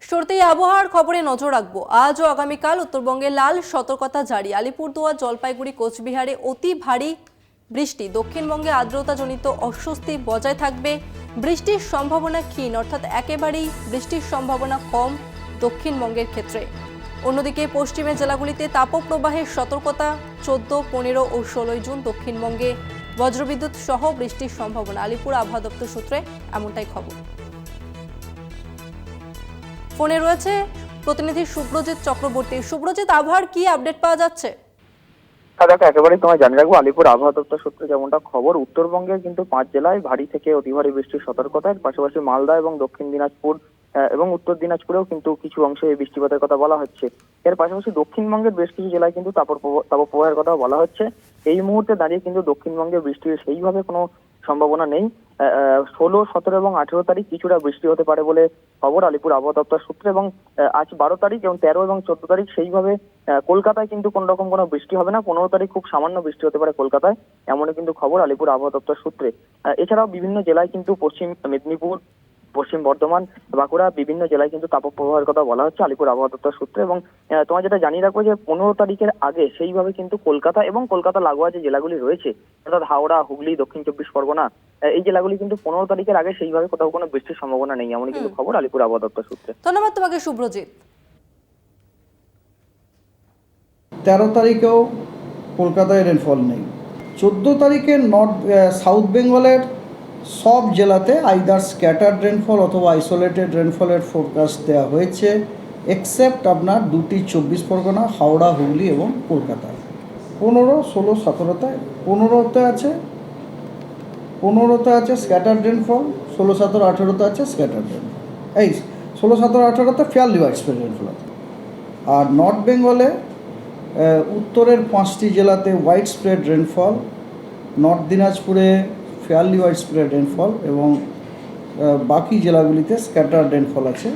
শুরুতেই আবহাওয়ার খবরে নজর রাখবো। আজ ও আগামীকাল উত্তরবঙ্গে লাল সতর্কতা জারি। আলিপুরদুয়ার, জলপাইগুড়ি, কোচবিহারে অতি ভারী বৃষ্টি। দক্ষিণবঙ্গে আর্দ্রতাজনিত অস্বস্তি বজায় থাকবে। বৃষ্টির সম্ভাবনা ক্ষীণ, অর্থাৎ একেবারেই বৃষ্টির সম্ভাবনা কম দক্ষিণবঙ্গের ক্ষেত্রে। অন্যদিকে পশ্চিমের জেলাগুলিতে তাপপ্রবাহের সতর্কতা। 14, 15 ও 16 জুন দক্ষিণবঙ্গে বজ্রবিদ্যুৎ সহ বৃষ্টির সম্ভাবনা। আলিপুর আবহাওয়া দপ্তর সূত্রে এমনটাই খবর। ফোনে রয়েছে প্রতিনিধি শুভ্রজিৎ চক্রবর্তী। শুভ্রজিৎ, আবহাওয়ার কি আপডেট পাওয়া যাচ্ছে? দেখো, একেবারেই তোমায় জানিয়ে রাখবো, আলিপুর আবহাওয়া দপ্তর সূত্রে যেমনটা খবর, উত্তরবঙ্গের কিন্তু 5 জেলায় ভারী থেকে অতি ভারী বৃষ্টির সতর্কতা। এর পাশাপাশি মালদা এবং দক্ষিণ দিনাজপুর এবং উত্তর দিনাজপুরেও কিন্তু কিছু অংশে এই বৃষ্টিপাতের কথা বলা হচ্ছে। এর পাশাপাশি দক্ষিণবঙ্গের বেশ কিছু জেলায় কিন্তু তাপপ্রবাহের কথা বলা হচ্ছে। এই মুহূর্তে দাঁড়িয়ে কিন্তু দক্ষিণবঙ্গে বৃষ্টির সেইভাবে কোনো সম্ভাবনা নেই। 16, 17 এবং 18 তারিখ কিছুটা বৃষ্টি হতে পারে বলে খবর আলিপুর আবহাওয়া দপ্তর সূত্রে। এবং আজ 12 তারিখ এবং 13 এবং 14 তারিখ সেইভাবে কলকাতায় কিন্তু কোন রকম কোনো বৃষ্টি হবে না। 15 তারিখ খুব সামান্য বৃষ্টি হতে পারে কলকাতায়, এমনই কিন্তু খবর আলিপুর আবহাওয়া দপ্তর সূত্রে। এছাড়াও বিভিন্ন জেলায় কিন্তু পশ্চিম মেদিনীপুর, পশ্চিম বর্ধমান, বাঁকুড়া বিভিন্ন জেলায় কিন্তু তাপপ্রবাহের কথা বলা হচ্ছে আলিপুর আবহাওয়া দপ্তর সূত্রে। এবং তোমার যেটা জানিয়ে রাখবো যে 15 তারিখের আগে সেইভাবে কিন্তু কলকাতা এবং কলকাতা লাগোয়া যে জেলাগুলি রয়েছে, অর্থাৎ হাওড়া, হুগলি, দক্ষিণ 24 পরগনা, এই জেলাগুলি কিন্তু 15 তারিখের আগে সেইভাবে কোথাও কোনো বৃষ্টির সম্ভাবনা নেই, এমনই কিন্তু খবর আলিপুর আবহাওয়া দপ্তর সূত্রে। ধন্যবাদ তোমাকে শুভ্রজিৎ। 13 তারিখেও কলকাতায় রেনফল নেই। 14 তারিখে সাউথ বেঙ্গলের সব জেলাতে আইদার স্ক্যাটার্ড রেনফল অথবা আইসোলেটেড রেনফলের ফোরকাস্ট দেওয়া হয়েছে, এক্সেপ্ট আপনার 2টি 24 পরগনা, হাওড়া, হুগলি এবং কলকাতায়। 15, 16, 17তে 15তে আছে স্ক্যাটার্ড রেনফল, 16, 17, 18তে আছে স্ক্যাটার্ড রেনফল। এই 16, 17, 18তে ফেয়ারলি ওয়াইডস্প্রেড রেনফল আছে। আর নর্থ বেঙ্গলে উত্তরের 5টি জেলাতে ওয়াইড স্প্রেড রেনফল, নর্থ দিনাজপুরে ফেয়ারলি ওয়াইড স্প্রেড রেনফল এবং বাকি জেলাগুলিতে স্ক্যাটার্ড রেনফল আছে।